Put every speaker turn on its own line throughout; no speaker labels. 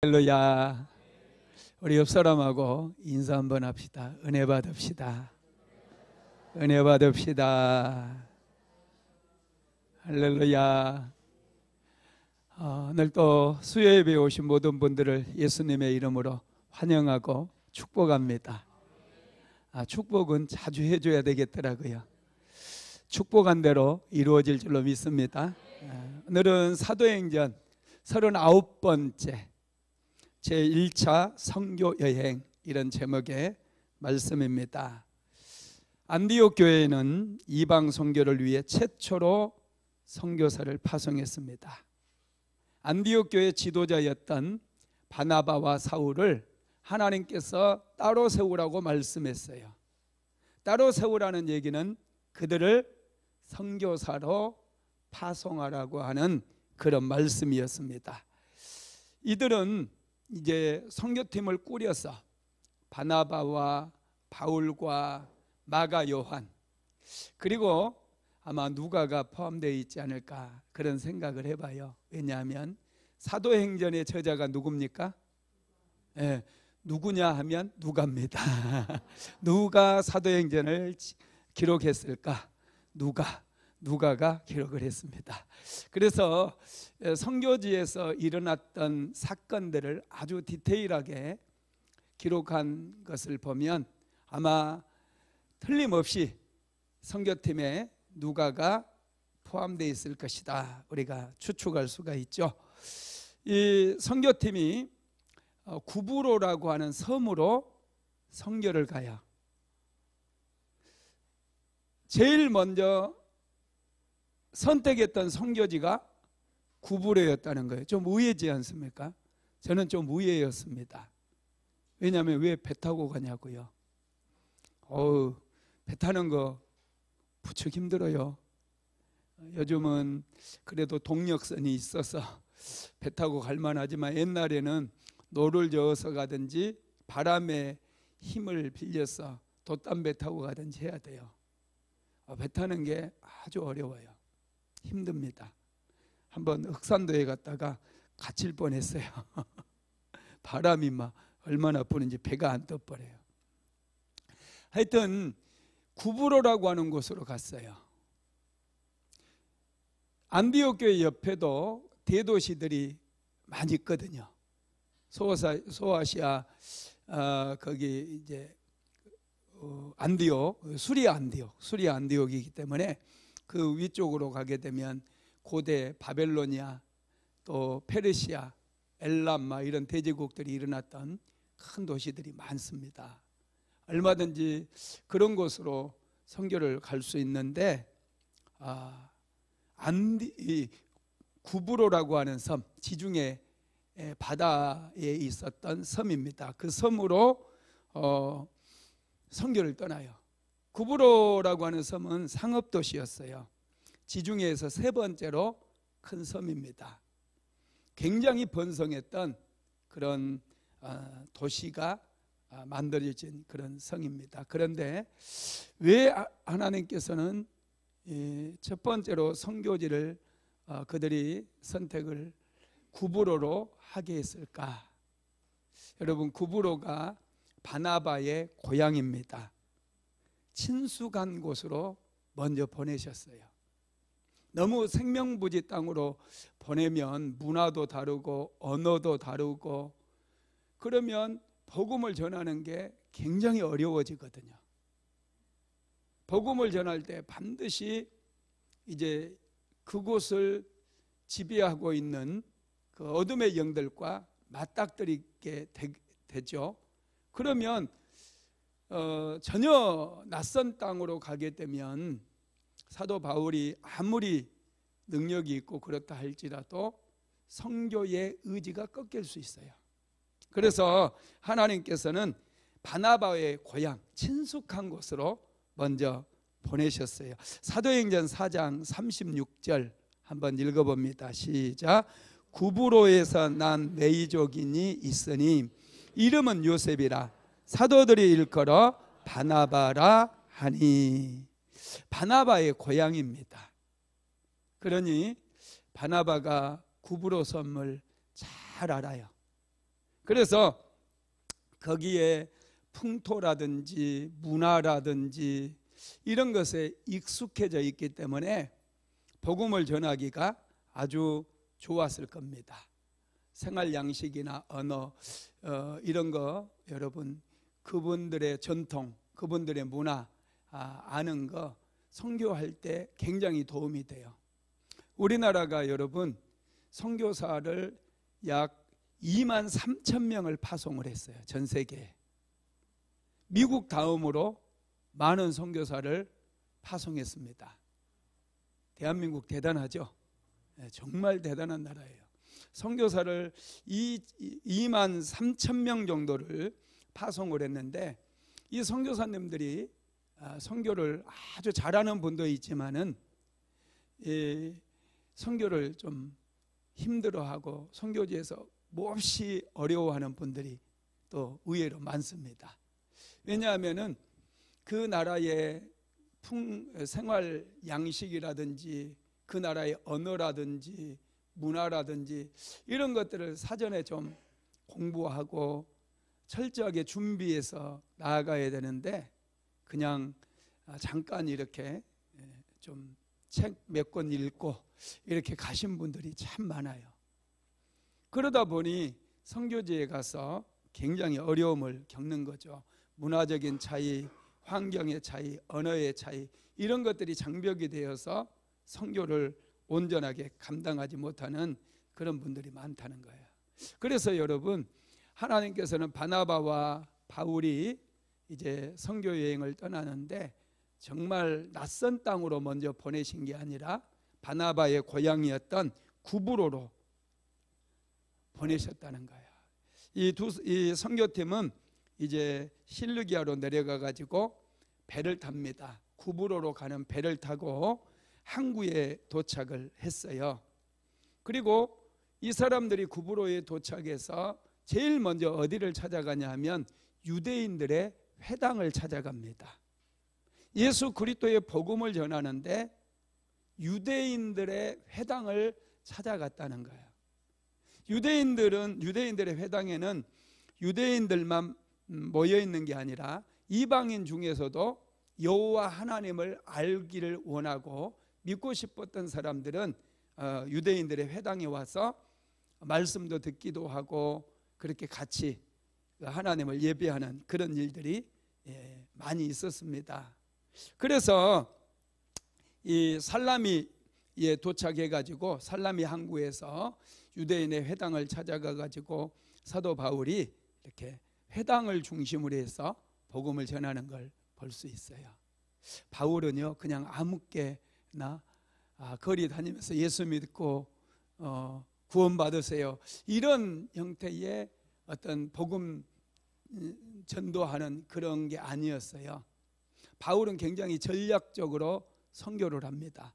할렐루야. 우리 옆 사람하고 인사 한번 합시다. 은혜 받읍시다. 은혜 받읍시다. 할렐루야. 오늘 또 수요예배에 오신 모든 분들을 예수님의 이름으로 환영하고 축복합니다. 축복은 자주 해줘야 되겠더라고요. 축복한 대로 이루어질 줄로 믿습니다. 오늘은 사도행전 39번째 제1차 선교여행, 이런 제목의 말씀입니다. 안디옥 교회는 이방 선교를 위해 최초로 선교사를 파송했습니다. 안디옥 교회 지도자였던 바나바와 사울을 하나님께서 따로 세우라고 말씀했어요. 따로 세우라는 얘기는 그들을 선교사로 파송하라고 하는 그런 말씀이었습니다. 이들은 이제 선교팀을 꾸려서 바나바와 바울과 마가 요한, 그리고 아마 누가가 포함되어 있지 않을까 그런 생각을 해봐요. 왜냐하면 사도행전의 저자가 누굽니까? 누구냐 하면 누가입니다. 누가 사도행전을 기록했을까? 누가가 기록을 했습니다. 그래서 선교지에서 일어났던 사건들을 아주 디테일하게 기록한 것을 보면 아마 틀림없이 선교팀에 누가가 포함되어 있을 것이다, 우리가 추측할 수가 있죠. 이 선교팀이 구브로라고 하는 섬으로 선교를 가요. 제일 먼저 선택했던 선교지가 구브로였다는 거예요. 좀 의외지 않습니까? 저는 좀 의외였습니다. 왜냐하면 왜 배 타고 가냐고요. 배 타는 거 부쩍 힘들어요. 요즘은 그래도 동력선이 있어서 배 타고 갈 만하지만 옛날에는 노를 저어서 가든지 바람에 힘을 빌려서 돛담배 타고 가든지 해야 돼요. 배 타는 게 아주 어려워요. 힘듭니다. 한번 흑산도에 갔다가 갇힐 뻔했어요. 바람이 막 얼마나 부는지 배가 안 떠버려요. 하여튼 구브로라고 하는 곳으로 갔어요. 안디옥 교회 옆에도 대도시들이 많이 있거든요. 소아시아 거기 이제 안디옥, 수리아 안디옥이기 때문에 그 위쪽으로 가게 되면 고대 바벨로니아, 또 페르시아, 엘람 이런 대제국들이 일어났던 큰 도시들이 많습니다. 얼마든지 그런 곳으로 선교를 갈 수 있는데 구브로라고 하는 섬, 지중해 바다에 있었던 섬입니다. 그 섬으로 선교를 떠나요. 구브로라고 하는 섬은 상업도시였어요. 지중해에서 세 번째로 큰 섬입니다. 굉장히 번성했던 그런 도시가 만들어진 그런 성입니다. 그런데 왜 하나님께서는 첫 번째로 선교지를 그들이 선택을 구브로로 하게 했을까? 여러분, 구브로가 바나바의 고향입니다. 친숙한 곳으로 먼저 보내셨어요. 너무 생명부지 땅으로 보내면 문화도 다르고 언어도 다르고 그러면 복음을 전하는 게 굉장히 어려워지거든요. 복음을 전할 때 반드시 이제 그곳을 지배하고 있는 그 어둠의 영들과 맞닥뜨리게 되죠. 그러면 전혀 낯선 땅으로 가게 되면 사도 바울이 아무리 능력이 있고 그렇다 할지라도 선교의 의지가 꺾일 수 있어요. 그래서 하나님께서는 바나바의 고향, 친숙한 곳으로 먼저 보내셨어요. 사도행전 4장 36절 한번 읽어봅니다. 시작. 구브로에서 난 메이족인이 있으니 이름은 요셉이라 사도들이 일컬어 바나바라 하니. 바나바의 고향입니다. 그러니 바나바가 구브로 섬을 잘 알아요. 그래서 거기에 풍토라든지 문화라든지 이런 것에 익숙해져 있기 때문에 복음을 전하기가 아주 좋았을 겁니다. 생활 양식이나 언어 이런 거 여러분 그분들의 전통, 그분들의 문화 아는 거 선교할 때 굉장히 도움이 돼요. 우리나라가 여러분 선교사를 약 2만 3천 명을 파송을 했어요. 전 세계에. 미국 다음으로 많은 선교사를 파송했습니다. 대한민국 대단하죠? 정말 대단한 나라예요. 선교사를 2만 3천 명 정도를 파송을 했는데 이 선교사님들이 선교를 아주 잘하는 분도 있지만은 선교를 좀 힘들어하고 선교지에서 몹시 어려워하는 분들이 또 의외로 많습니다. 왜냐하면은 그 나라의 생활 양식이라든지 그 나라의 언어라든지 문화라든지 이런 것들을 사전에 좀 공부하고 철저하게 준비해서 나아가야 되는데 그냥 잠깐 이렇게 좀 책 몇 권 읽고 이렇게 가신 분들이 참 많아요. 그러다 보니 선교지에 가서 굉장히 어려움을 겪는 거죠. 문화적인 차이, 환경의 차이, 언어의 차이 이런 것들이 장벽이 되어서 선교를 온전하게 감당하지 못하는 그런 분들이 많다는 거예요. 그래서 여러분 하나님께서는 바나바와 바울이 이제 선교 여행을 떠나는데 정말 낯선 땅으로 먼저 보내신 게 아니라 바나바의 고향이었던 구브로로 보내셨다는 거예요. 이 선교팀은 이제 실루기아로 내려가 가지고 배를 탑니다. 구브로로 가는 배를 타고 항구에 도착을 했어요. 그리고 이 사람들이 구브로에 도착해서 제일 먼저 어디를 찾아가냐 하면 유대인들의 회당을 찾아갑니다. 예수 그리스도의 복음을 전하는데 유대인들의 회당을 찾아갔다는 거예요. 유대인들의 회당에는 유대인들만 모여 있는 게 아니라 이방인 중에서도 여호와 하나님을 알기를 원하고 믿고 싶었던 사람들은 유대인들의 회당에 와서 말씀도 듣기도 하고 그렇게 같이 하나님을 예배하는 그런 일들이 많이 있었습니다. 그래서 이 살라미에 도착해 가지고 살라미 항구에서 유대인의 회당을 찾아가 가지고 사도 바울이 이렇게 회당을 중심으로 해서 복음을 전하는 걸 볼 수 있어요. 바울은요 그냥 아무개나 거리 다니면서 예수 믿고 구원받으세요 이런 형태의 어떤 복음 전도하는 그런 게 아니었어요. 바울은 굉장히 전략적으로 선교를 합니다.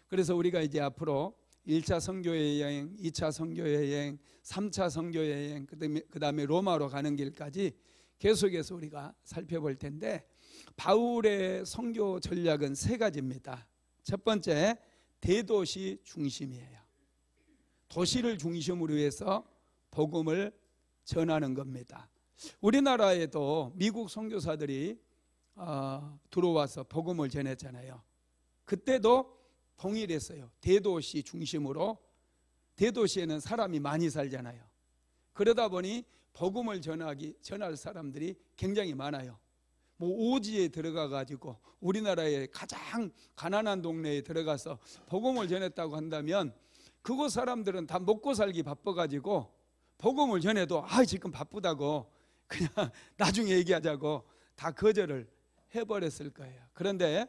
그래서 우리가 이제 앞으로 1차 선교의 여행, 2차 선교의 여행, 3차 선교의 여행, 그 다음에 로마로 가는 길까지 계속해서 우리가 살펴볼 텐데 바울의 선교 전략은 세 가지입니다. 첫 번째, 대도시 중심이에요. 도시를 중심으로 해서 복음을 전하는 겁니다. 우리나라에도 미국 선교사들이 들어와서 복음을 전했잖아요. 그때도 동일했어요. 대도시 중심으로. 대도시에는 사람이 많이 살잖아요. 그러다 보니 복음을 전할 사람들이 굉장히 많아요. 뭐 오지에 들어가 가지고 우리나라의 가장 가난한 동네에 들어가서 복음을 전했다고 한다면 그곳 사람들은 다 먹고 살기 바빠 가지고 복음을 전해도 지금 바쁘다고 그냥 나중에 얘기하자고 다 거절을 해버렸을 거예요. 그런데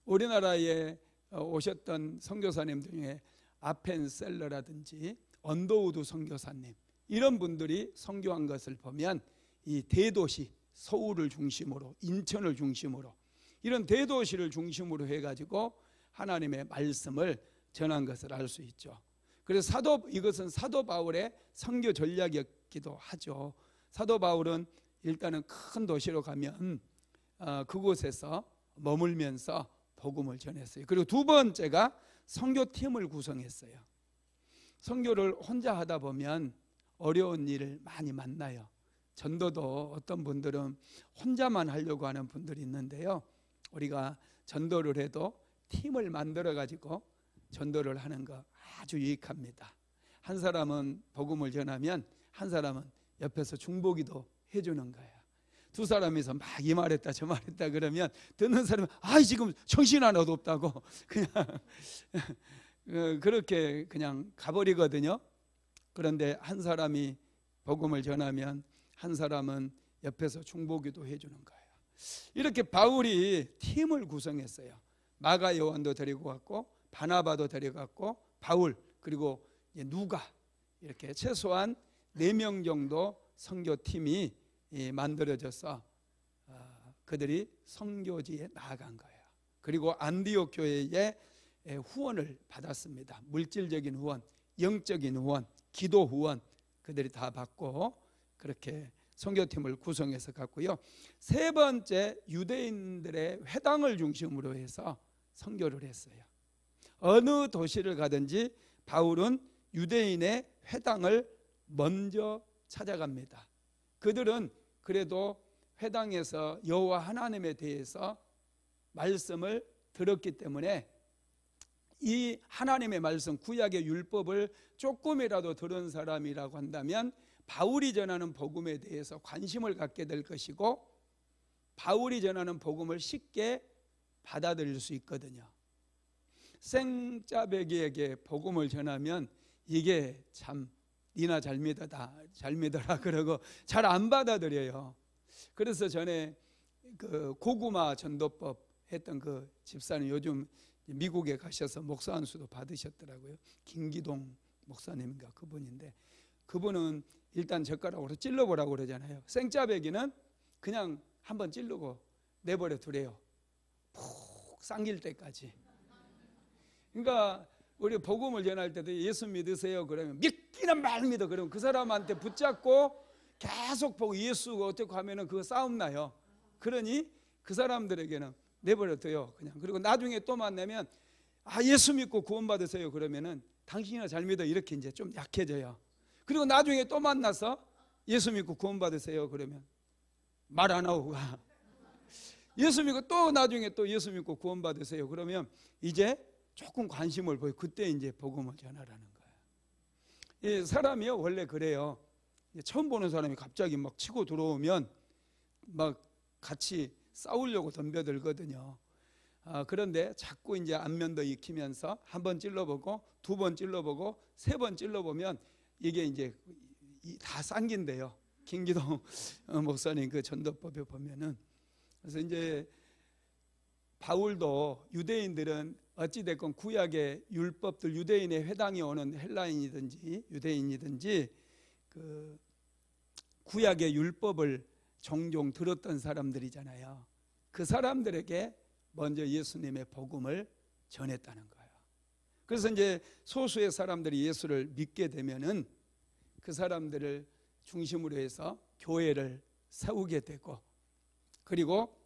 우리나라에 오셨던 선교사님 중에 아펜셀러라든지 언더우드 선교사님 이런 분들이 선교한 것을 보면 이 대도시 서울을 중심으로 인천을 중심으로 이런 대도시를 중심으로 해가지고 하나님의 말씀을 전한 것을 알 수 있죠. 그래서 이것은 사도 바울의 선교 전략이었기도 하죠. 사도 바울은 일단은 큰 도시로 가면 그곳에서 머물면서 복음을 전했어요. 그리고 두 번째가 선교팀을 구성했어요. 선교를 혼자 하다 보면 어려운 일을 많이 만나요. 전도도 어떤 분들은 혼자만 하려고 하는 분들이 있는데요, 우리가 전도를 해도 팀을 만들어 가지고 전도를 하는 거 아주 유익합니다. 한 사람은 복음을 전하면 한 사람은 옆에서 중보기도 해주는 거예요. 두 사람이서 막 이 말했다 저 말했다 그러면 듣는 사람은 지금 정신 하나도 없다고 그냥 그렇게 그냥 가버리거든요. 그런데 한 사람이 복음을 전하면 한 사람은 옆에서 중보기도 해주는 거예요. 이렇게 바울이 팀을 구성했어요. 마가 요한도 데리고 갔고 바나바도 데려갔고 바울 그리고 누가 이렇게 최소한 4명 정도 선교팀이 만들어져서 그들이 선교지에 나아간 거예요. 그리고 안디옥 교회에 후원을 받았습니다. 물질적인 후원, 영적인 후원, 기도 후원 그들이 다 받고 그렇게 선교팀을 구성해서 갔고요. 세 번째, 유대인들의 회당을 중심으로 해서 선교를 했어요. 어느 도시를 가든지 바울은 유대인의 회당을 먼저 찾아갑니다. 그들은 그래도 회당에서 여호와 하나님에 대해서 말씀을 들었기 때문에 이 하나님의 말씀, 구약의 율법을 조금이라도 들은 사람이라고 한다면 바울이 전하는 복음에 대해서 관심을 갖게 될 것이고 바울이 전하는 복음을 쉽게 받아들일 수 있거든요. 생짜배기에게 복음을 전하면 이게 참 니나 잘 믿어라 그러고 잘 안 받아들여요. 그래서 전에 그 고구마 전도법 했던 그 집사님 요즘 미국에 가셔서 목사 안수도 받으셨더라고요. 김기동 목사님인가 그분인데 그분은 일단 젓가락으로 찔러보라고 그러잖아요. 생짜배기는 그냥 한번 찌르고 내버려 두래요. 푹 삼킬 때까지. 그러니까 우리 복음을 전할 때도 예수 믿으세요 그러면 믿기는 말 믿어 그러면 그 사람한테 붙잡고 계속 보고 예수가 어떻게 하면은 그거 싸움 나요. 그러니 그 사람들에게는 내버려 둬요 그냥. 그리고 나중에 또 만나면 예수 믿고 구원받으세요 그러면은 당신이나 잘 믿어 이렇게 이제 좀 약해져요. 그리고 나중에 또 만나서 예수 믿고 구원받으세요 그러면 말 안 하고 가. 예수 믿고 또 나중에 또 예수 믿고 구원받으세요 그러면 이제 조금 관심을 보여. 그때 이제 복음을 전하라는 거예요. 이 사람이요 원래 그래요. 처음 보는 사람이 갑자기 막 치고 들어오면 막 같이 싸우려고 덤벼들거든요. 그런데 자꾸 이제 안면도 익히면서 한 번 찔러보고 두 번 찔러보고 세 번 찔러보면 이게 이제 다 쌍긴데요. 김기동 목사님 그 전도법에 보면은. 그래서 이제 바울도 유대인들은 어찌됐건 구약의 율법들 유대인의 회당에 오는 헬라인이든지 유대인이든지 그 구약의 율법을 종종 들었던 사람들이잖아요. 그 사람들에게 먼저 예수님의 복음을 전했다는 거예요. 그래서 이제 소수의 사람들이 예수를 믿게 되면은 그 사람들을 중심으로 해서 교회를 세우게 되고 그리고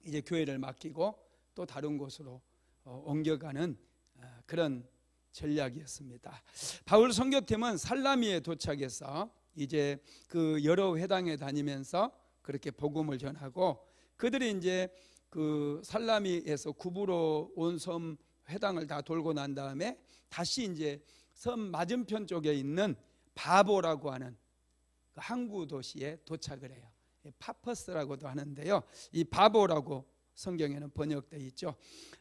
이제 교회를 맡기고 또 다른 곳으로 옮겨가는 그런 전략이었습니다. 바울 선교팀은 살라미에 도착해서 이제 그 여러 회당에 다니면서 그렇게 복음을 전하고 그들이 이제 그 살라미에서 구부로 온 섬 회당을 다 돌고 난 다음에 다시 이제 섬 맞은편 쪽에 있는 바보라고 하는 그 항구 도시에 도착을 해요. 파퍼스라고도 하는데요. 이 바보라고 성경에는 번역되어 있죠.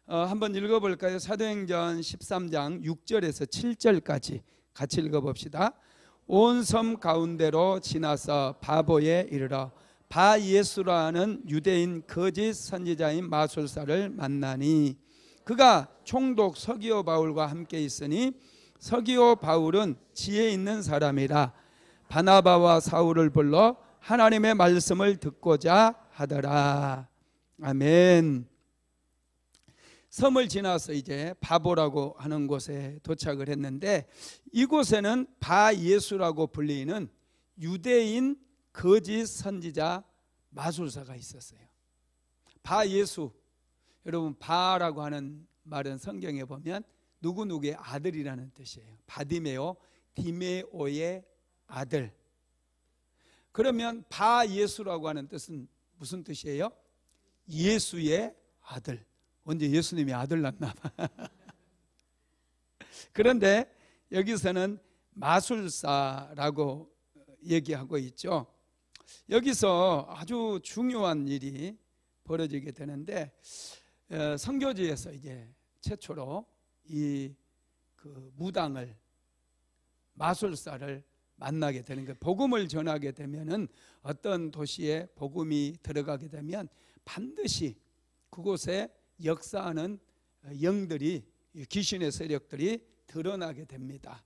한번 읽어볼까요? 사도행전 13장 6절에서 7절까지 같이 읽어봅시다. 온 섬 가운데로 지나서 바보에 이르러 바 예수라는 유대인 거짓 선지자인 마술사를 만나니 그가 총독 서기오 바울과 함께 있으니 서기오 바울은 지혜 있는 사람이라 바나바와 사울을 불러 하나님의 말씀을 듣고자 하더라. 아멘. 섬을 지나서 이제 바보라고 하는 곳에 도착을 했는데 이곳에는 바예수라고 불리는 유대인 거짓 선지자 마술사가 있었어요. 바예수, 여러분 바라고 하는 말은 성경에 보면 누구누구의 아들이라는 뜻이에요. 바디메오, 디메오의 아들. 그러면 바 예수라고 하는 뜻은 무슨 뜻이에요? 예수의 아들. 언제 예수님이 아들 낳나 봐. 그런데 여기서는 마술사라고 얘기하고 있죠. 여기서 아주 중요한 일이 벌어지게 되는데, 선교지에서 이제 최초로 이 무당을, 마술사를 만나게 되는 거예요. 복음을 전하게 되면은, 어떤 도시에 복음이 들어가게 되면 반드시 그곳에 역사하는 영들이, 귀신의 세력들이 드러나게 됩니다.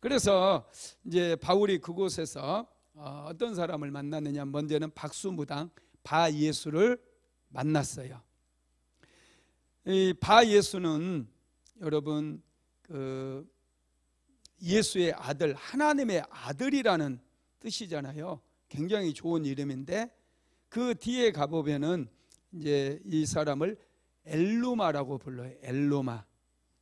그래서 이제 바울이 그곳에서 어떤 사람을 만났느냐, 먼저는 박수무당 바 예수를 만났어요. 이 바 예수는 여러분 예수의 아들, 하나님의 아들이라는 뜻이잖아요. 굉장히 좋은 이름인데, 그 뒤에 가보면은 이제 이 사람을 엘루마라고 불러요. 엘루마.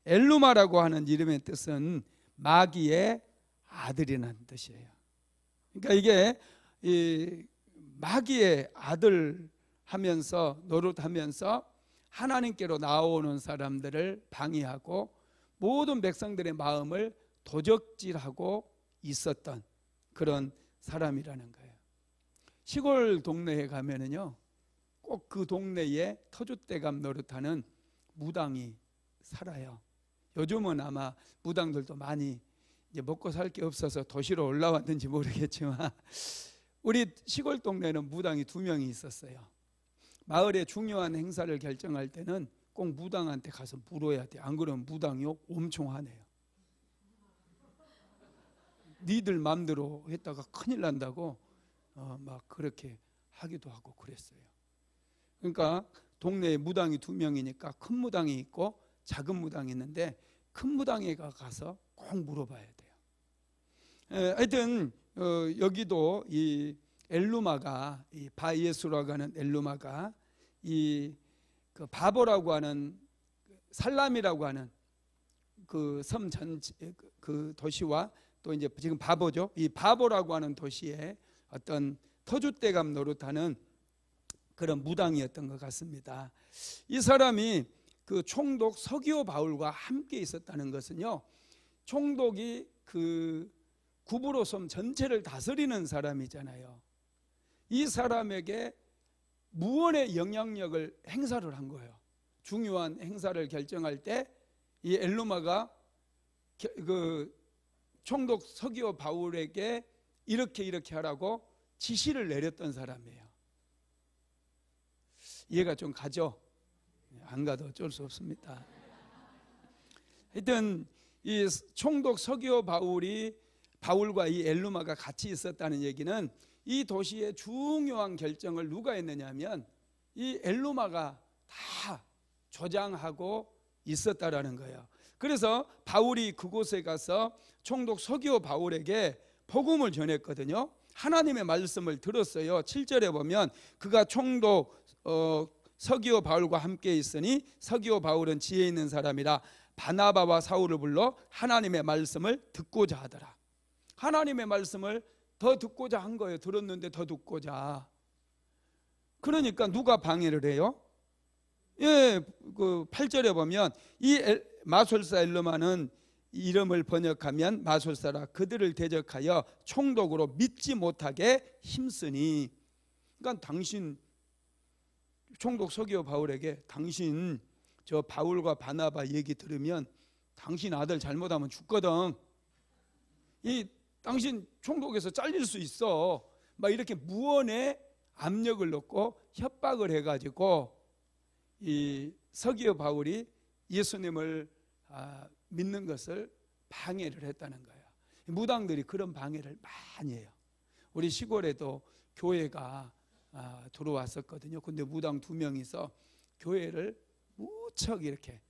엘루마라고 하는 이름의 뜻은 마귀의 아들이라는 뜻이에요. 그러니까 이게 이 마귀의 아들 하면서, 노릇하면서 하나님께로 나오는 사람들을 방해하고 모든 백성들의 마음을 도적질하고 있었던 그런 사람이라는 거예요. 시골 동네에 가면은요, 꼭 그 동네에 터줏대감 노릇하는 무당이 살아요. 요즘은 아마 무당들도 많이 이제 먹고 살 게 없어서 도시로 올라왔는지 모르겠지만, 우리 시골 동네는 무당이 2명이 있었어요. 마을의 중요한 행사를 결정할 때는 꼭 무당한테 가서 물어야 돼. 안 그러면 무당이 엄청 화내요. 니들 맘대로 했다가 큰일 난다고 막 그렇게 하기도 하고 그랬어요. 그러니까 동네에 무당이 2명이니까 큰 무당이 있고 작은 무당이 있는데, 큰 무당에 가서 꼭 물어봐야 돼요. 하여튼 여기도 이 엘루마가, 이 바예수라고 하는 엘루마가 이 바보라고 하는, 살람이라고 하는 그 섬 전체, 그 도시와 또 이제 지금 바보죠. 이 바보라고 하는 도시에 어떤 터줏대감 노릇하는 그런 무당이었던 것 같습니다. 이 사람이 그 총독 서기오 바울과 함께 있었다는 것은요, 총독이 그 구브로 섬 전체를 다스리는 사람이잖아요. 이 사람에게 무언의 영향력을 행사를 한 거예요. 중요한 행사를 결정할 때 이 엘루마가 그 총독 서기오 바울에게 이렇게 하라고 지시를 내렸던 사람이에요. 이해가 좀 가죠? 안 가도 어쩔 수 없습니다. 하여튼 이 총독 서기오 바울과 이 엘루마가 같이 있었다는 얘기는, 이 도시의 중요한 결정을 누가 했느냐면 이 엘루마가 다 조장하고 있었다라는 거예요. 그래서 바울이 그곳에 가서 총독 서기오 바울에게 복음을 전했거든요. 하나님의 말씀을 들었어요. 7절에 보면, 그가 총독 서기오 바울과 함께 있으니 서기오 바울은 지혜 있는 사람이라 바나바와 사울을 불러 하나님의 말씀을 듣고자 하더라. 하나님의 말씀을 더 듣고자 한 거예요. 들었는데 더 듣고자. 그러니까 누가 방해를 해요? 예, 그 8절에 보면 이 마술사 엘루마는 이름을 번역하면 마술사라 그들을 대적하여 총독으로 믿지 못하게 힘쓰니. 그러니까 당신, 총독 서기오 바울에게, 당신 저 바울과 바나바 얘기 들으면 당신 아들 잘못하면 죽거든. 이 당신 총독에서 잘릴 수 있어. 막 이렇게 무언의 압력을 넣고 협박을 해가지고 이 서기오 바울이 예수님을 믿는 것을 방해를 했다는 거예요. 무당들이 그런 방해를 많이 해요. 우리 시골에도 교회가 들어왔었거든요. 근데 무당 2명이서 교회를 무척 이렇게,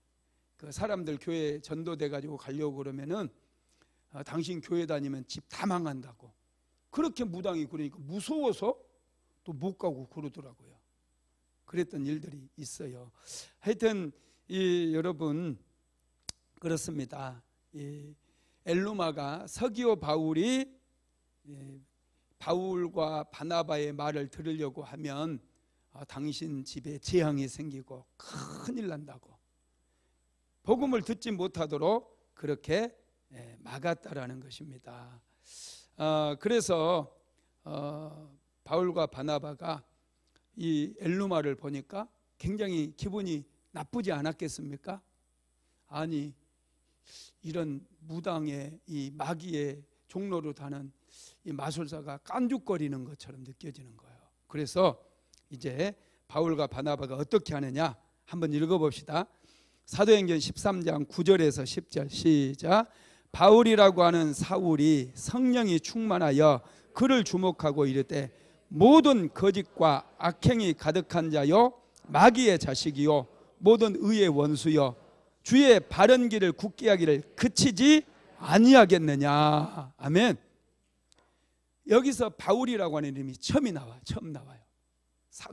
그 사람들 교회 전도돼 가지고 가려고 그러면은 당신 교회 다니면 집 다 망한다고, 그렇게 무당이 그러니까 무서워서 또 못 가고 그러더라고요. 그랬던 일들이 있어요. 하여튼 여러분 그렇습니다. 이 엘루마가 서기오 바울이 바울과 바나바의 말을 들으려고 하면 당신 집에 재앙이 생기고 큰일 난다고 복음을 듣지 못하도록 그렇게 막았다라는 것입니다. 그래서 바울과 바나바가 이 엘루마를 보니까 굉장히 기분이 나쁘지 않았겠습니까? 아니, 이런 무당의 이 마귀의 종로로 다는 이 마술사가 깐죽거리는 것처럼 느껴지는 거예요. 그래서 이제 바울과 바나바가 어떻게 하느냐 한번 읽어봅시다. 사도행전 13장 9절에서 10절 시작. 바울이라고 하는 사울이 성령이 충만하여 그를 주목하고 이르되 모든 거짓과 악행이 가득한 자요 마귀의 자식이요 모든 의의 원수요 주의 바른 길을 굳게 하기를 그치지 아니하겠느냐. 아멘. 여기서 바울이라고 하는 이름이 처음 나와요.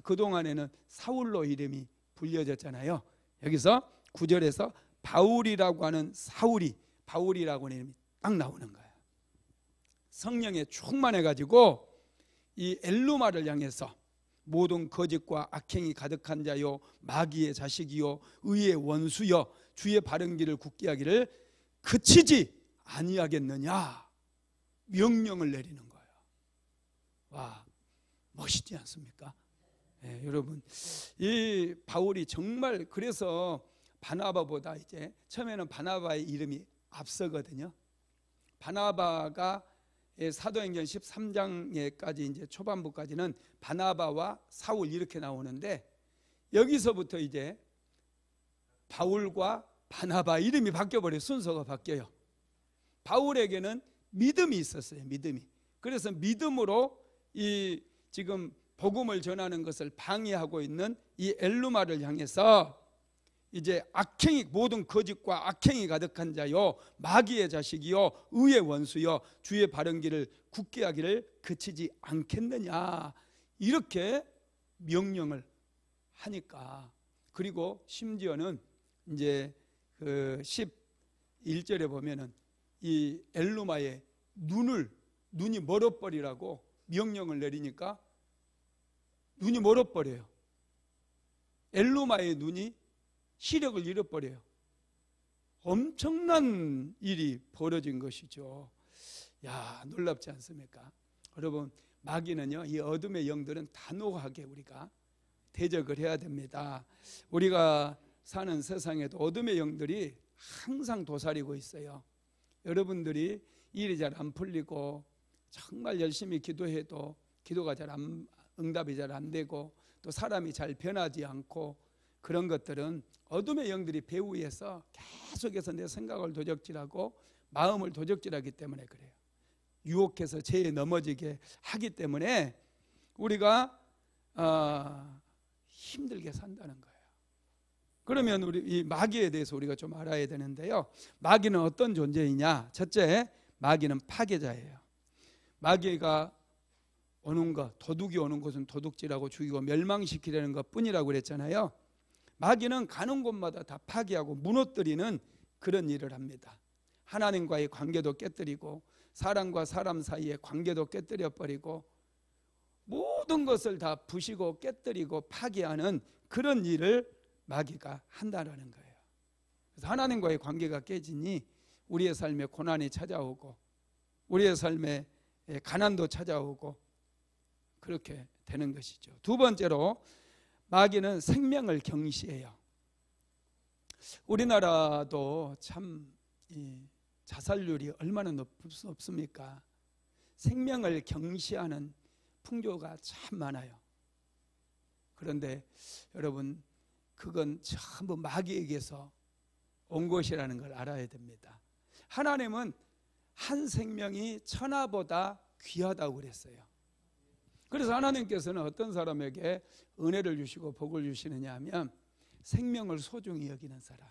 그동안에는 사울로 이름이 불려졌잖아요. 여기서 9절에서 바울이라고 하는 사울이 바울이라고 하는 이름이 딱 나오는 거예요. 성령에 충만해가지고 이 엘루마를 향해서 모든 거짓과 악행이 가득한 자요 마귀의 자식이요 의의 원수여 주의 바른 길을 굳게 하기를 그치지 아니하겠느냐 명령을 내리는 거예요. 와, 멋있지 않습니까? 여러분, 이 바울이 정말 그래서 바나바보다 이제 처음에는 바나바의 이름이 앞서거든요. 바나바가 사도행전 13장에까지 이제 초반부까지는 바나바와 사울 이렇게 나오는데 여기서부터 이제 바울과 바나바 이름이 바뀌어버려요. 순서가 바뀌어요. 바울에게는 믿음이 있었어요. 믿음이. 그래서 믿음으로 이 지금 복음을 전하는 것을 방해하고 있는 이 엘루마를 향해서 이제 악행이 모든 거짓과 악행이 가득한 자요 마귀의 자식이요 의의 원수요 주의 바른 길을 굳게 하기를 그치지 않겠느냐 이렇게 명령을 하니까 그리고 심지어는 이제 그 11절에 보면은 이 엘루마의 눈이 멀어버리라고 명령을 내리니까 눈이 멀어버려요. 엘루마의 눈이 시력을 잃어버려요. 엄청난 일이 벌어진 것이죠. 야, 놀랍지 않습니까? 여러분, 마귀는요, 이 어둠의 영들은 단호하게 우리가 대적을 해야 됩니다. 우리가 사는 세상에도 어둠의 영들이 항상 도사리고 있어요. 여러분들이 일이 잘 안 풀리고 정말 열심히 기도해도 기도가 응답이 잘 안 되고 또 사람이 잘 변하지 않고 그런 것들은 어둠의 영들이 배후에서 계속해서 내 생각을 도적질하고 마음을 도적질하기 때문에 그래요. 유혹해서 죄에 넘어지게 하기 때문에 우리가 힘들게 산다는 거예요. 그러면 우리 이 마귀에 대해서 우리가 좀 알아야 되는데요. 마귀는 어떤 존재이냐? 첫째, 마귀는 파괴자예요. 마귀가 오는 것, 도둑이 오는 것은 도둑질하고 죽이고 멸망시키려는 것뿐이라고 그랬잖아요. 마귀는 가는 곳마다 다 파괴하고 무너뜨리는 그런 일을 합니다. 하나님과의 관계도 깨뜨리고 사람과 사람 사이의 관계도 깨뜨려 버리고 모든 것을 다 부시고 깨뜨리고 파괴하는 그런 일을 마귀가 한다는 거예요. 그래서 하나님과의 관계가 깨지니 우리의 삶에 고난이 찾아오고 우리의 삶에 가난도 찾아오고 그렇게 되는 것이죠. 두 번째로 마귀는 생명을 경시해요. 우리나라도 참 자살률이 얼마나 높습니까? 생명을 경시하는 풍조가 참 많아요. 그런데 여러분, 그건 전부 마귀에게서 온 것이라는 걸 알아야 됩니다. 하나님은 한 생명이 천하보다 귀하다고 그랬어요. 그래서 하나님께서는 어떤 사람에게 은혜를 주시고 복을 주시느냐 하면 생명을 소중히 여기는 사람.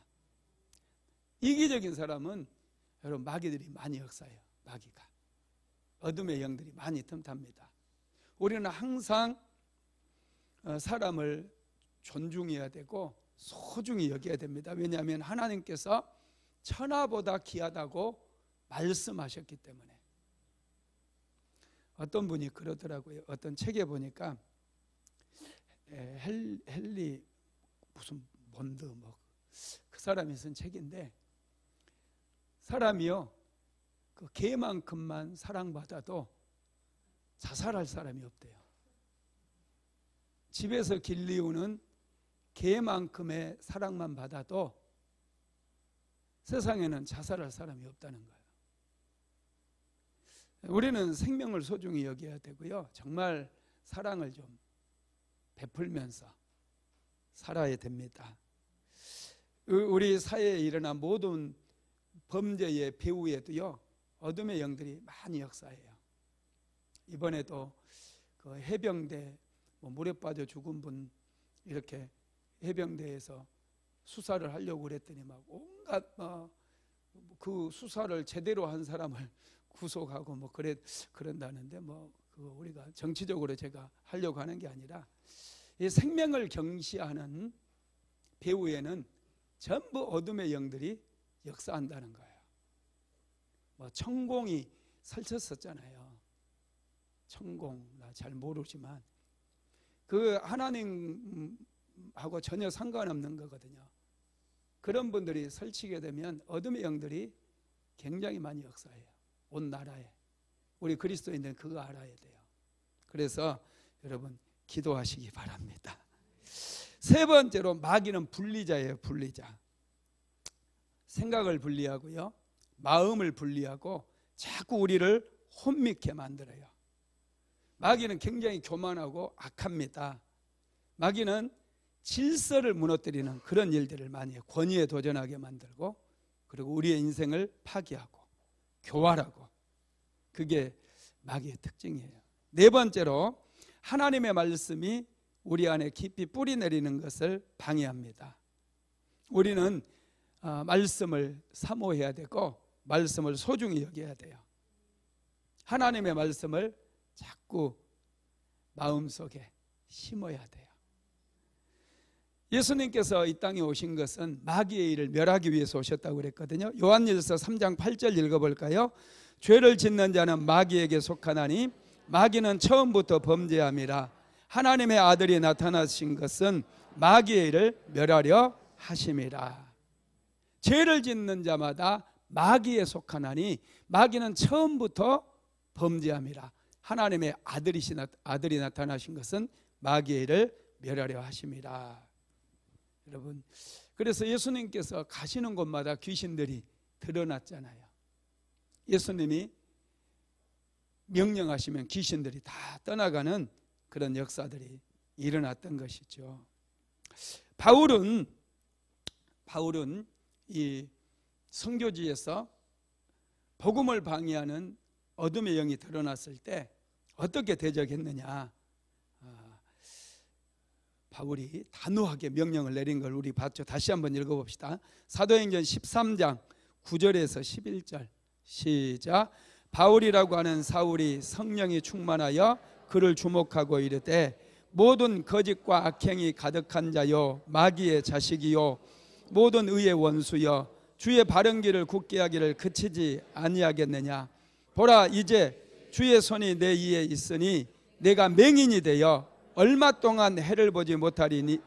이기적인 사람은 여러분 마귀들이 많이 역사해요. 마귀가. 어둠의 영들이 많이 틈탑니다. 우리는 항상 사람을 존중해야 되고 소중히 여겨야 됩니다. 왜냐하면 하나님께서 천하보다 귀하다고 말씀하셨기 때문에. 어떤 분이 그러더라고요. 어떤 책에 보니까 헨리 무슨 본드 뭐 그 사람이 쓴 책인데, 사람이요 그 개만큼만 사랑받아도 자살할 사람이 없대요. 집에서 길리우는 개만큼의 사랑만 받아도 세상에는 자살할 사람이 없다는 거예요. 우리는 생명을 소중히 여겨야 되고요, 정말 사랑을 좀 베풀면서 살아야 됩니다. 우리 사회에 일어난 모든 범죄의 배후에도요 어둠의 영들이 많이 역사해요. 이번에도 그 해병대 물에 빠져 죽은 분 이렇게 해병대에서 수사를 하려고 그랬더니 막 온갖 그 수사를 제대로 한 사람을 구속하고 뭐 그런다는데, 그 우리가 정치적으로 제가 하려고 하는 게 아니라, 이 생명을 경시하는 배후에는 전부 어둠의 영들이 역사한다는 거예요. 천공이 설쳤었잖아요. 천공 나 잘 모르지만 그 하나님하고 전혀 상관없는 거거든요. 그런 분들이 설치게 되면 어둠의 영들이 굉장히 많이 역사해요. 온 나라에. 우리 그리스도인들은 그거 알아야 돼요. 그래서 여러분 기도하시기 바랍니다. 세 번째로 마귀는 분리자예요. 분리자. 생각을 분리하고요, 마음을 분리하고 자꾸 우리를 혼미케 만들어요. 마귀는 굉장히 교만하고 악합니다. 마귀는 질서를 무너뜨리는 그런 일들을 많이 해요. 권위에 도전하게 만들고, 그리고 우리의 인생을 파괴하고 교활하고, 그게 마귀의 특징이에요. 네 번째로 하나님의 말씀이 우리 안에 깊이 뿌리 내리는 것을 방해합니다. 우리는 말씀을 사모해야 되고 말씀을 소중히 여겨야 돼요. 하나님의 말씀을 자꾸 마음속에 심어야 돼요. 예수님께서 이 땅에 오신 것은 마귀의 일을 멸하기 위해서 오셨다고 그랬거든요. 요한일서 3장 8절 읽어볼까요? 죄를 짓는 자는 마귀에게 속하나니 마귀는 처음부터 범죄함이라. 하나님의 아들이 나타나신 것은 마귀의 일을 멸하려 하심이라. 죄를 짓는 자마다 마귀에 속하나니 마귀는 처음부터 범죄함이라. 하나님의 아들이 나타나신 것은 마귀의 일을 멸하려 하심이라. 여러분, 그래서 예수님께서 가시는 곳마다 귀신들이 드러났잖아요. 예수님이 명령하시면 귀신들이 다 떠나가는 그런 역사들이 일어났던 것이죠. 바울은 이 선교지에서 복음을 방해하는 어둠의 영이 드러났을 때 어떻게 대적했느냐, 바울이 단호하게 명령을 내린 걸 우리 봤죠. 다시 한번 읽어봅시다. 사도행전 13장 9절에서 11절 시작. 바울이라고 하는 사울이 성령이 충만하여 그를 주목하고 이르되, 모든 거짓과 악행이 가득한 자요 마귀의 자식이요 모든 의의 원수여, 주의 바른 길을 굳게 하기를 그치지 아니하겠느냐. 보라, 이제 주의 손이 내 위에 있으니 내가 맹인이 되어 얼마 동안 해를 보지 못하리니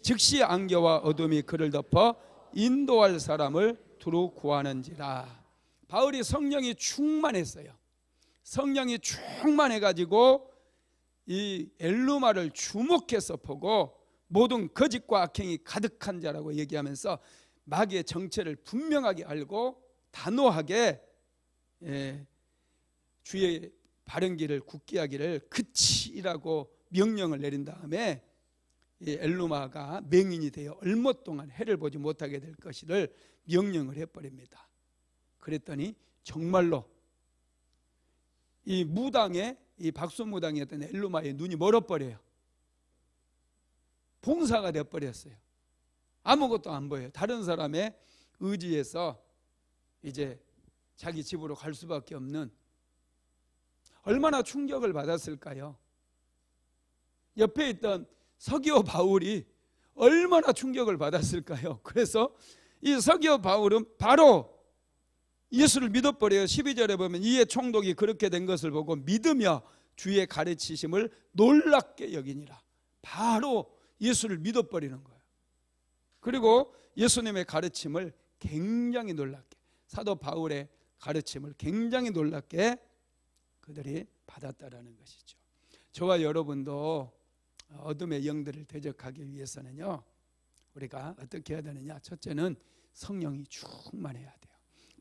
즉시 안개와 어둠이 그를 덮어 인도할 사람을 두루 구하는지라. 바울이 성령이 충만했어요. 성령이 충만해가지고 이 엘루마를 주목해서 보고 모든 거짓과 악행이 가득한 자라고 얘기하면서 마귀의 정체를 분명하게 알고 단호하게 주의 바른 길을 굳게 하기를 그치라고 명령을 내린 다음에 엘루마가 맹인이 되어 얼마 동안 해를 보지 못하게 될 것을 명령을 해버립니다. 그랬더니 정말로 이 무당의, 이 박수무당이었던 엘루마의 눈이 멀어버려요. 봉사가 되어버렸어요. 아무것도 안 보여요. 다른 사람의 의지에서 이제 자기 집으로 갈 수밖에 없는, 얼마나 충격을 받았을까요? 옆에 있던 서기오 바울이 얼마나 충격을 받았을까요? 그래서 이 서기오 바울은 바로 예수를 믿어버려요. 12절에 보면 이에 총독이 그렇게 된 것을 보고 믿으며 주의 가르치심을 놀랍게 여기니라. 바로 예수를 믿어버리는 거예요. 그리고 예수님의 가르침을 굉장히 놀랍게, 사도 바울의 가르침을 굉장히 놀랍게 그들이 받았다라는 것이죠. 저와 여러분도 어둠의 영들을 대적하기 위해서는요, 우리가 어떻게 해야 되느냐? 첫째는 성령이 충만해야 돼요.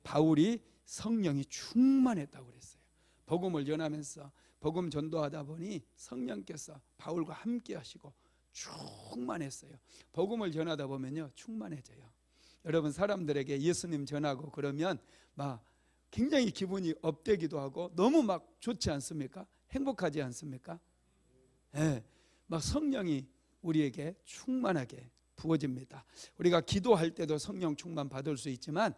바울이 성령이 충만했다고 그랬어요. 복음을 전하면서 복음 전도하다 보니 성령께서 바울과 함께 하시고 충만했어요. 복음을 전하다 보면요, 충만해져요. 여러분, 사람들에게 예수님 전하고 그러면 막 굉장히 기분이 업되기도 하고 너무 막 좋지 않습니까? 행복하지 않습니까? 네, 막 성령이 우리에게 충만하게 부어집니다. 우리가 기도할 때도 성령 충만 받을 수 있지만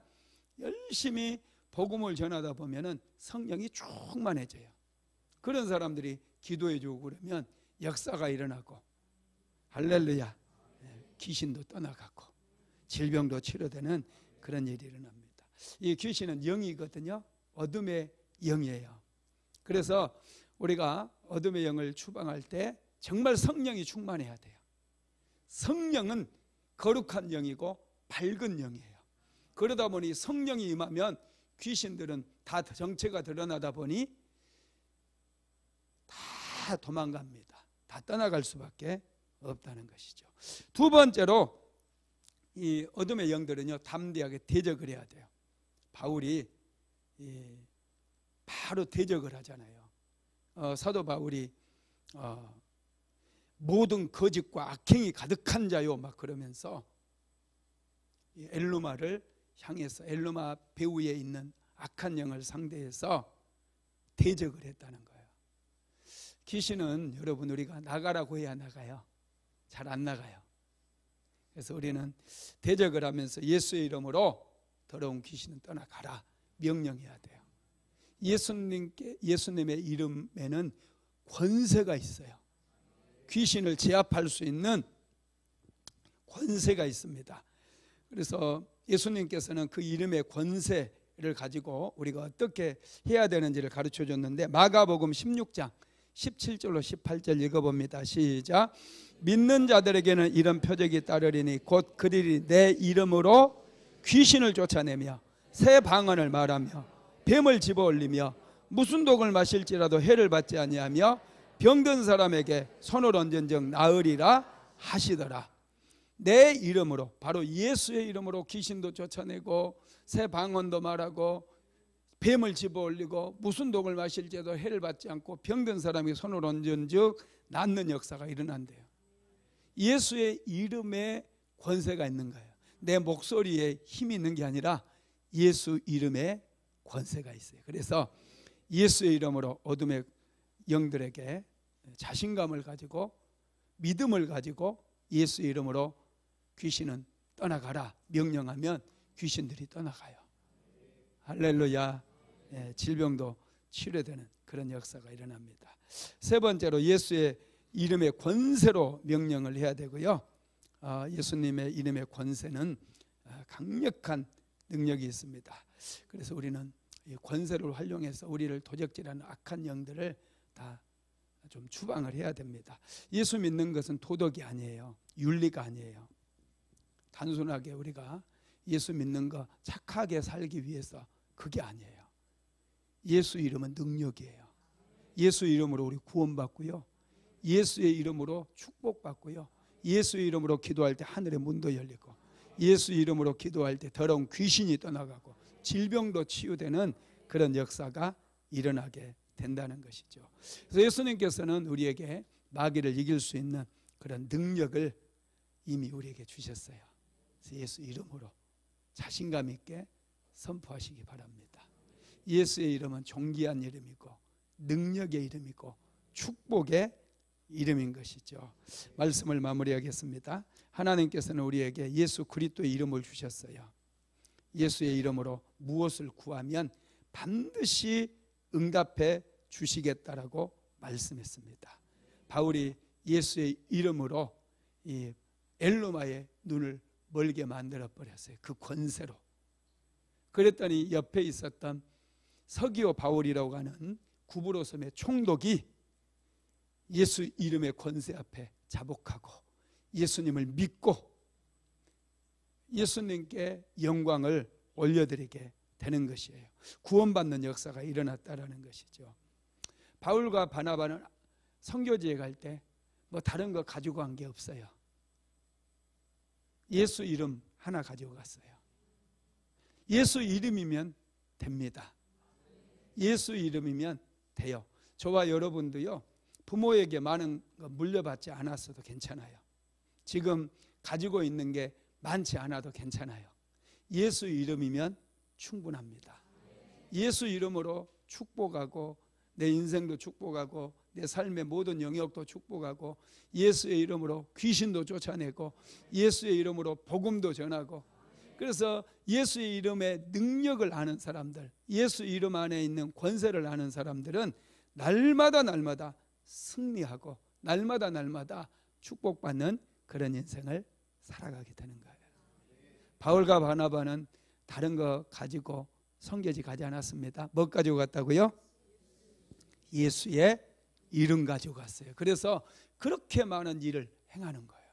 열심히 복음을 전하다 보면은 성령이 충만해져요. 그런 사람들이 기도해 주고 그러면 역사가 일어나고, 할렐루야, 귀신도 떠나가고 질병도 치료되는 그런 일이 일어납니다. 이 귀신은 영이거든요. 어둠의 영이에요. 그래서 우리가 어둠의 영을 추방할 때 정말 성령이 충만해야 돼요. 성령은 거룩한 영이고 밝은 영이에요. 그러다 보니 성령이 임하면 귀신들은 다 정체가 드러나다 보니 다 도망갑니다. 다 떠나갈 수밖에 없다는 것이죠. 두 번째로 이 어둠의 영들은요, 담대하게 대적을 해야 돼요. 바울이 바로 대적을 하잖아요. 사도 바울이 모든 거짓과 악행이 가득한 자요 막 그러면서 엘루마를 향해서, 엘루마 배후에 있는 악한 영을 상대해서 대적을 했다는 거예요. 귀신은 여러분, 우리가 나가라고 해야 나가요? 잘 안 나가요. 그래서 우리는 대적을 하면서 예수의 이름으로 더러운 귀신은 떠나가라 명령해야 돼요. 예수님의 이름에는 권세가 있어요. 귀신을 제압할 수 있는 권세가 있습니다. 그래서 예수님께서는 그 이름의 권세를 가지고 우리가 어떻게 해야 되는지를 가르쳐 줬는데, 마가복음 16장 17절로 18절 읽어봅니다. 시작. 믿는 자들에게는 이런 표적이 따르리니 곧 그들이 내 이름으로 귀신을 쫓아내며 새 방언을 말하며 뱀을 집어올리며 무슨 독을 마실지라도 해를 받지 아니하며 병든 사람에게 손을 얹은 적 나으리라 하시더라. 내 이름으로, 바로 예수의 이름으로 귀신도 쫓아내고 새 방언도 말하고 뱀을 집어올리고 무슨 독을 마실지라도 해를 받지 않고 병든 사람이 손을 얹은 즉 낫는 역사가 일어난대요. 예수의 이름에 권세가 있는 거예요. 내 목소리에 힘이 있는 게 아니라 예수 이름에 권세가 있어요. 그래서 예수의 이름으로 어둠의 영들에게 자신감을 가지고 믿음을 가지고 예수의 이름으로 귀신은 떠나가라 명령하면 귀신들이 떠나가요. 할렐루야. 질병도 치료되는 그런 역사가 일어납니다. 세 번째로 예수의 이름의 권세로 명령을 해야 되고요. 예수님의 이름의 권세는 강력한 능력이 있습니다. 그래서 우리는 이 권세를 활용해서 우리를 도적질하는 악한 영들을 다 좀 추방을 해야 됩니다. 예수 믿는 것은 도덕이 아니에요. 윤리가 아니에요. 단순하게 우리가 예수 믿는 거 착하게 살기 위해서, 그게 아니에요. 예수 이름은 능력이에요. 예수 이름으로 우리 구원받고요, 예수의 이름으로 축복받고요, 예수의 이름으로 기도할 때 하늘의 문도 열리고, 예수 이름으로 기도할 때 더러운 귀신이 떠나가고 질병도 치유되는 그런 역사가 일어나게 된다는 것이죠. 그래서 예수님께서는 우리에게 마귀를 이길 수 있는 그런 능력을 이미 우리에게 주셨어요. 그래서 예수 이름으로 자신감 있게 선포하시기 바랍니다. 예수의 이름은 존귀한 이름이고 능력의 이름이고 축복의 이름인 것이죠. 말씀을 마무리하겠습니다. 하나님께서는 우리에게 예수 그리스도의 이름을 주셨어요. 예수의 이름으로 무엇을 구하면 반드시 응답해 주시겠다라고 말씀했습니다. 바울이 예수의 이름으로 이 엘루마의 눈을 멀게 만들어 버렸어요. 그 권세로. 그랬더니 옆에 있었던 서기오 바울이라고 하는 구브로섬의 총독이 예수 이름의 권세 앞에 자복하고 예수님을 믿고 예수님께 영광을 올려드리게 되는 것이에요. 구원받는 역사가 일어났다라는 것이죠. 바울과 바나바는 선교지에 갈 때 뭐 다른 거 가지고 간 게 없어요. 예수 이름 하나 가지고 갔어요. 예수 이름이면 됩니다. 예수 이름이면 돼요. 저와 여러분도요, 부모에게 많은 거 물려받지 않았어도 괜찮아요. 지금 가지고 있는 게 많지 않아도 괜찮아요. 예수 이름이면 충분합니다. 예수 이름으로 축복하고 내 인생도 축복하고 내 삶의 모든 영역도 축복하고 예수의 이름으로 귀신도 쫓아내고 예수의 이름으로 복음도 전하고, 그래서 예수의 이름의 능력을 아는 사람들, 예수 이름 안에 있는 권세를 아는 사람들은 날마다 승리하고 날마다 축복받는 그런 인생을 살아가게 되는 거예요. 바울과 바나바는 다른 거 가지고 선교지 가지 않았습니다. 뭐 가지고 갔다고요? 예수의 이름 가지고 갔어요. 그래서 그렇게 많은 일을 행하는 거예요.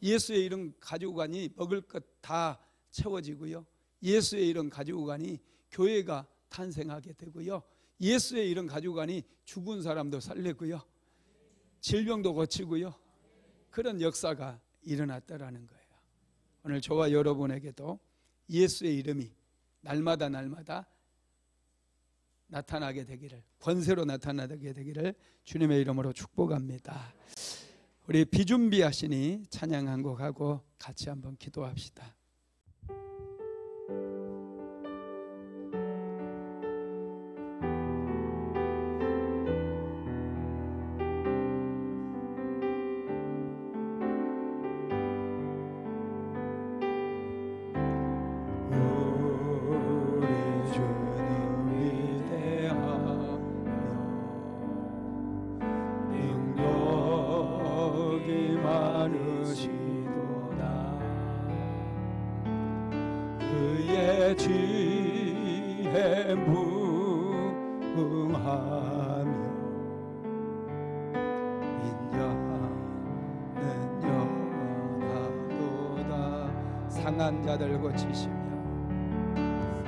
예수의 이름 가지고 가니 먹을 것 다 채워지고요, 예수의 이름 가지고 가니 교회가 탄생하게 되고요, 예수의 이름 가지고 가니 죽은 사람도 살리고요, 질병도 고치고요, 그런 역사가 일어났다라는 거예요. 오늘 저와 여러분에게도 예수의 이름이 날마다 나타나게 되기를, 권세로 나타나게 되기를 주님의 이름으로 축복합니다. 우리 비준비하시니 찬양 한 곡 하고 같이 한번 기도합시다.
지혜 무궁하며 인자는 영원하도다.
상한 자들 고치시며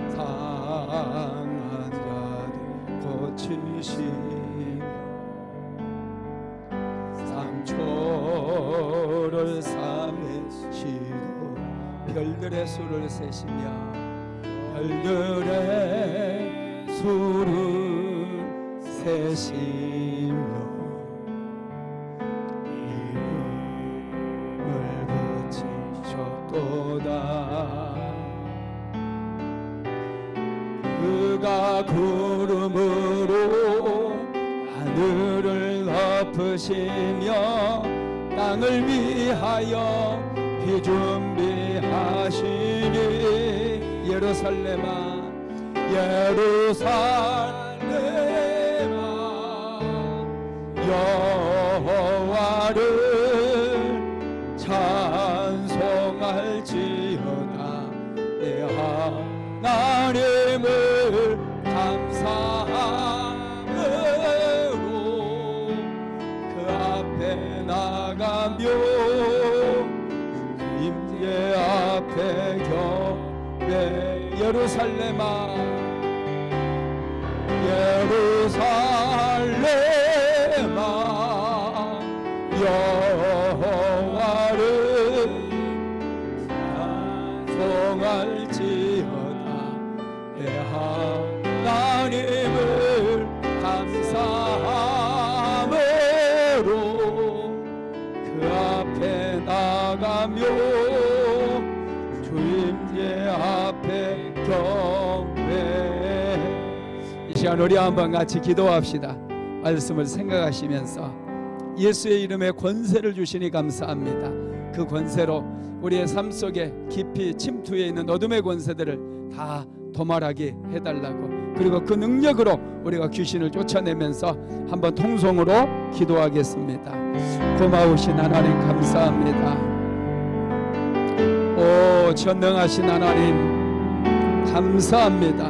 상한 자들 고치시며 상초를 삼으시고
별들의 수를 세시며
별들의 수를 세시며 이름을 붙이셨도다. 그가 구름으로 하늘을 덮으시며 땅을 위하여 비준비하시니
예루살렘아
여호와를 찬송할지어다. 내 하나님을 감사함으로 그 앞에 나가며 임재 앞에 경배. 예루살렘아 여호와를 찬송할지어다. 내 하나님을 감사함으로 그 앞에 나가며 주임제 앞에 경배.
이 시간 우리 한번 같이 기도합시다. 말씀을 생각하시면서 예수의 이름에 권세를 주시니 감사합니다. 그 권세로 우리의 삶 속에 깊이 침투해 있는 어둠의 권세들을 다 도말하게 해달라고, 그리고 그 능력으로 우리가 귀신을 쫓아내면서 한번 통성으로 기도하겠습니다. 고마우신 하나님 감사합니다. 오 전능하신 하나님 감사합니다.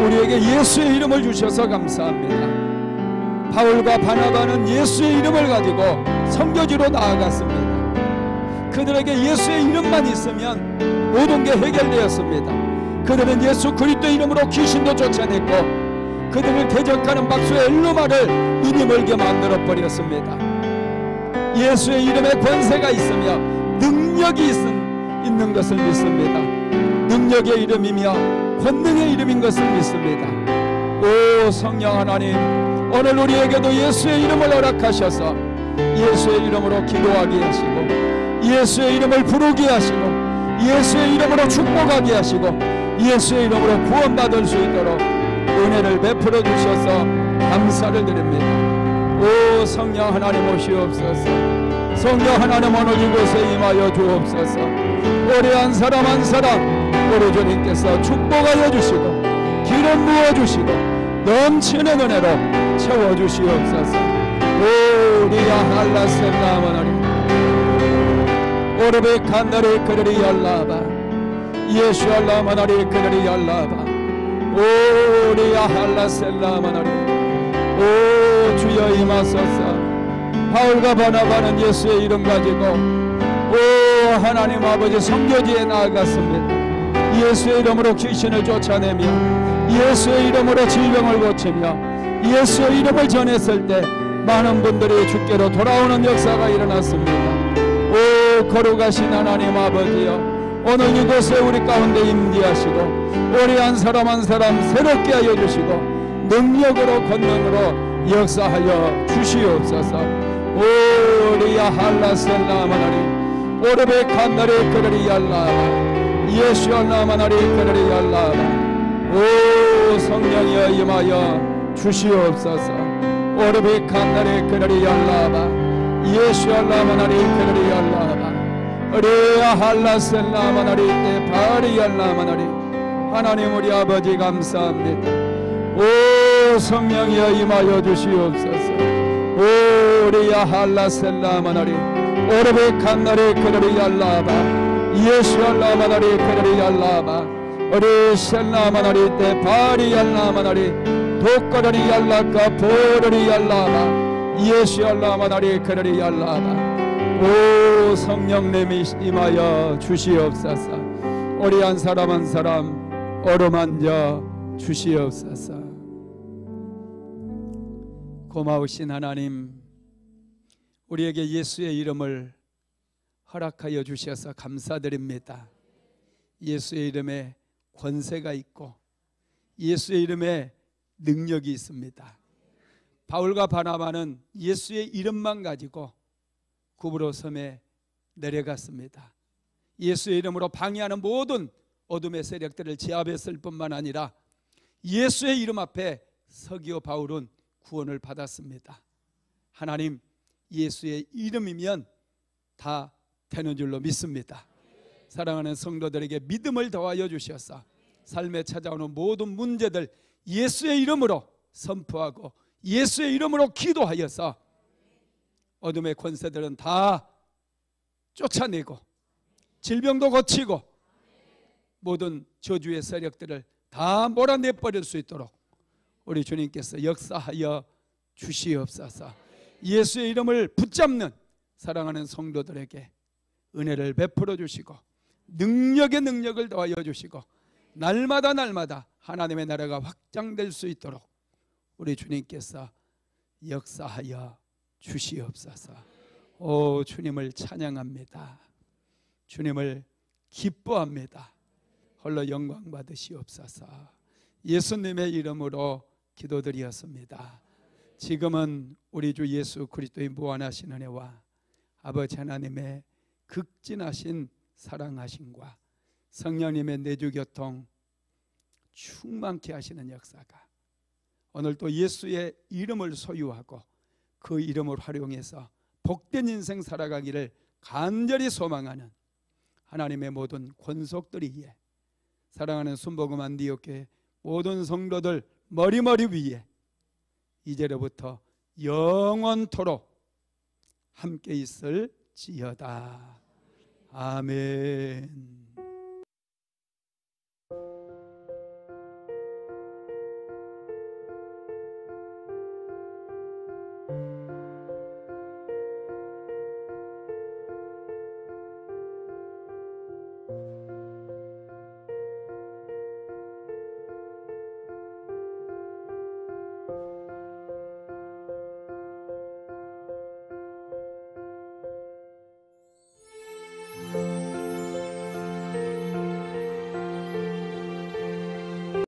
우리에게 예수의 이름을 주셔서 감사합니다. 바울과 바나바는 예수의 이름을 가지고 선교지로 나아갔습니다. 그들에게 예수의 이름만 있으면 모든 게 해결되었습니다. 그들은 예수 그리스도의 이름으로 귀신도 쫓아냈고 그들을 대적하는 박수의 엘루마를 눈이 멀게 만들어 버렸습니다. 예수의 이름에 권세가 있으며 능력이 있는 것을 믿습니다. 능력의 이름이며 권능의 이름인 것을 믿습니다. 오 성령 하나님, 오늘 우리에게도 예수의 이름을 허락하셔서 예수의 이름으로 기도하게 하시고 예수의 이름을 부르게 하시고 예수의 이름으로 축복하게 하시고 예수의 이름으로 구원받을 수 있도록 은혜를 베풀어 주셔서 감사를 드립니다. 오 성령 하나님 오시옵소서. 성령 하나님 오늘 이곳에 임하여 주옵소서. 우리 한 사람 한 사람 우리 주님께서 축복하여 주시고 기름 부어주시고 넘치는 은혜로 채워주시옵소서. 우리야 할라셀라마나리 오르베 칸나리 그들이 열라바 예수 알라마나리 그들이 열라바 우리야 할라셀라마나리 오 주여 임하소서. 바울과 바나바는 예수의 이름 가지고 오 하나님 아버지 선교지에 나아갔습니다. 예수의 이름으로 귀신을 쫓아내며 예수의 이름으로 질병을 고치며 예수의 이름을 전했을 때 많은 분들이 주께로 돌아오는 역사가 일어났습니다. 오 거룩하신 하나님 아버지여, 오늘 이곳에 우리 가운데 임재하시고 우리 한 사람 한 사람 새롭게 하여 주시고 능력으로 권능으로 역사하여 주시옵소서. 오리야 할라셀라마나리 오르베 칸나리 그들이 열라바 예수 알라마나리 그들이 열라바 오 성령이여 임하여 주시옵소서. 오르베 칸나리 그들이 열라바 예수 알라마나리 그들이 열라바 우리야 할라셀라마나리 때 바리 열라마나리 하나님 우리 아버지 감사합니다. 오 성령이여 임하여 주시옵소서. 우리야 할라셀라마나리 오르베 칸나리 그들이 열라바 예수 알라마나리 그들이 열라바 우리 셀라마나리 때 바리 열라마나리 독거리리 열라까 보르리 열라바 예수 알라마나리 그들이 열라바 오 성령님이 임하여 주시옵소서. 우리 한 사람 한 사람 어루만져 주시옵소서. 고마우신 하나님, 우리에게 예수의 이름을 허락하여 주셔서 감사드립니다. 예수의 이름에 권세가 있고 예수의 이름에 능력이 있습니다. 바울과 바나바는 예수의 이름만 가지고 구브로 섬에 내려갔습니다. 예수의 이름으로 방해하는 모든 어둠의 세력들을 제압했을 뿐만 아니라 예수의 이름 앞에 서기오 바울은 구원을 받았습니다. 하나님, 예수의 이름이면 다 되는 줄로 믿습니다. 사랑하는 성도들에게 믿음을 더하여 주셔서 삶에 찾아오는 모든 문제들 예수의 이름으로 선포하고 예수의 이름으로 기도하여서 어둠의 권세들은 다 쫓아내고 질병도 고치고 모든 저주의 세력들을 다 몰아내버릴 수 있도록 우리 주님께서 역사하여 주시옵소서. 예수의 이름을 붙잡는 사랑하는 성도들에게 은혜를 베풀어 주시고 능력의 능력을 더하여 주시고 날마다 날마다 하나님의 나라가 확장될 수 있도록 우리 주님께서 역사하여 주시옵소서. 오 주님을 찬양합니다. 주님을 기뻐합니다. 홀로 영광 받으시옵소서. 예수님의 이름으로 기도드리었습니다. 지금은 우리 주 예수 그리스도의 무한하신 은혜와 아버지 하나님의 극진하신 사랑하심과 성령님의 내주교통 충만케 하시는 역사가 오늘 또 예수의 이름을 소유하고 그 이름을 활용해서 복된 인생 살아가기를 간절히 소망하는 하나님의 모든 권속들 위에 사랑하는 순복음 안디옥교회 모든 성도들 머리머리 위에 이제로부터 영원토록 함께 있을지어다. 아멘.